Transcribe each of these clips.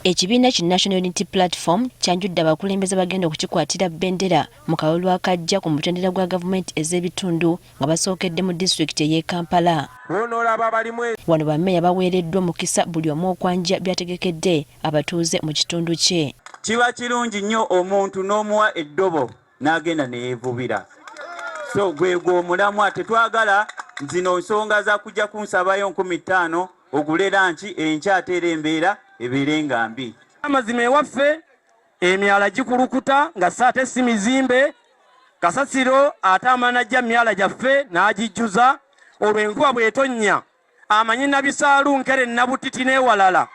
Ekibiina ki National Unity Platform kyanjudde abakulembeze bagenda okukikwatira bendera mu kalulu akajja ku mutendera gwa gavumenti ez'ebitundu nga basookedde mu disitulikiti ey'e Kampala. Wano bammeeya baweereddwa omukisa buli omu okwanja byategekedde abatuuze mu kitundu kye. Kiba kirungi nnyo omuntu n'omuwa eddobo n'agenda ne yeevubira. So gwegwo omulamwa tetwagala zino nsonga za kujja kunsabayo 15,000 ogule lanchi enkyateera embeera ebeerenga mbi. Amazima ewaffe emyala gikulukuta nga saate si mizimbe kasasiro ate amanajja myala gyaffe n'agijjuza olwo enkuba bw'etonnya amanyi nabisaalu nkere nabutiti n'ewalala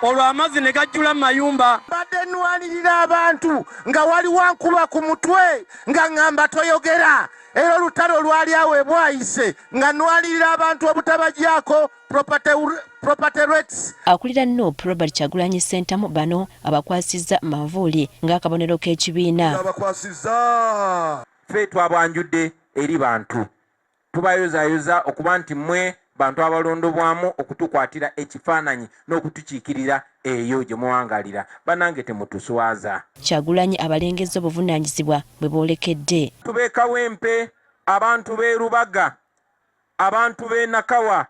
olwo amazzi ne gajjula mu mayumba. Mbadde nnwanirira abantu nga waliwo nkuba ku mutwe nga ŋŋamba toyogera era olutalo lwali awe bwayise nga nnwanirira abantu obutabajjako property rights. Akulira NUP Robert Kyagulanyi Ssentamu bano abakwasizza manvuuli ng'akabonero k'ekibiina. Abakwasizza ffe twabwanjudde eri bantu tubayozaayoza okuba nti mmwe bantu abalondobwamu okutukwatira ekifaananyi n'okutukiikirira eyo gye muwangalira banange temutuswaza. Kyagulanyi abalengezza obuvunaanyizibwa bwe boolekedde. Tube Kawempe, abantu b'e Rubaga, abantu b'e Nakawa,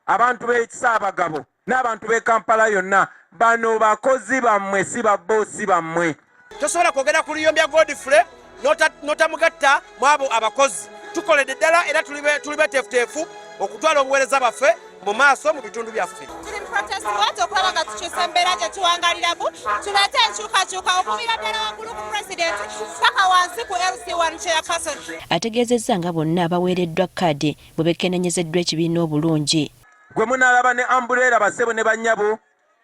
abantu b'e Kisaabagabo n'abantu b'e Kampala yonna bano bakozi bammwe si babboosi bammwe. Tosobola kwogera ku Luyombya Godfrey notamugatta mu abo abakozi. Tukoledde ddala era tuli beteefuteefu okutwala obuweereza baffe mu maaso mu bitundu byaffe. Tuli mu protest watu okulaba nga tukyusa embeera gye tuwangaliramu tulete enkyukakyuka okuviira ddala waggulu ku pulezidenti paka wansi ku LC1 chairperson. Ategeezezza nga bonna abaweereddwa kkaadi bwe bekenenyezeddwa ekibiina obulungi. Gwe munaalaba ne ambuleera bassebo ne bannyabo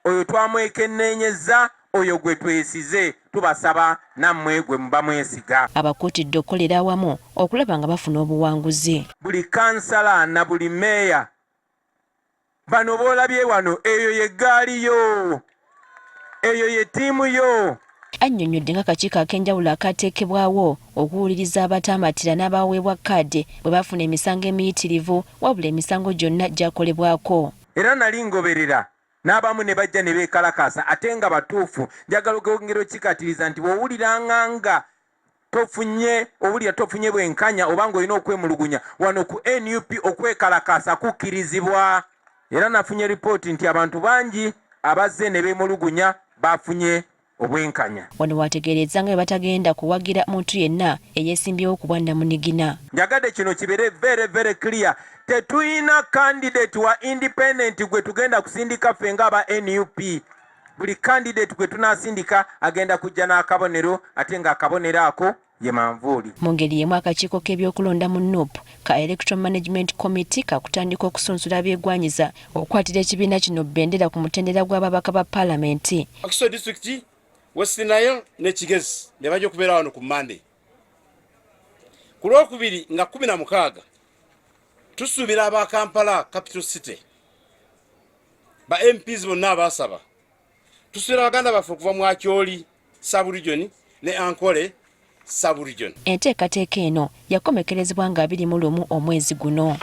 oyo twamwekennenyezza oyo gwe twesize tubasaba nammwe gwe muba mwesiga. Abakuutidde okukolera awamu okulaba nga bafuna obuwanguzi. Buli kansala na buli meeya bano boolabye wano eyo ye gaali yo eyo ye ttiimu yo. Annyonnyodde ng'akakiiko ak'enjawulo akaateekebwawo okuwuliriza abataamatira n'abaweebwa kkaadi bwe bafuna emisango emiyitirivu wabula emisango gyonna gyakolebwako. Era nali ngoberera n'abamu ne bajja ne beekalakaasa ate nga batuufu. Njagala okwongera okikkaatiriza nti bw'owuliranga nga tofunye bwenkanya oba ng'olina okwemulugunya wano ku NUP okwekalakaasa kukkirizibwa. Era nafunye ripooti nti abantu bangi abazze ne beemulugunya bafunye obwenkanya. Wano wategeereza nga bwe batagenda kuwagira muntu yenna eyeesimbyewo ku bwannamunigina. Njagadde kino kibeere very very clear. Tetuyina candidate wa independent gwe tugenda kusindika ffe ng'aba NUP. Buli candidate gwe tunaasindika agenda kujja n'akabonero ate ng'akabonero ako ye manvuuli. Mu ngeri y'emu akakiiko k'ebyokulonda mu NUP ka Electoral Management Committee kakutandika okusunsula abeegwanyiza okukwatira ekibiina kino bendera ku mutendera gw'ababaka ba paalamenti. Akiso district West Nile ne Kigezi ne bajja okubeera wano ku Monday. Ku Lwokubiri nga 16 tusuubira aba Kampala Capital City ba MPs bonna abasaba tusuubira baganda baffe okuva mu Akyoli sub-region ne Ankole sub-region. Enteekateeka eno yakomekerezebwa nga 21 omwezi guno.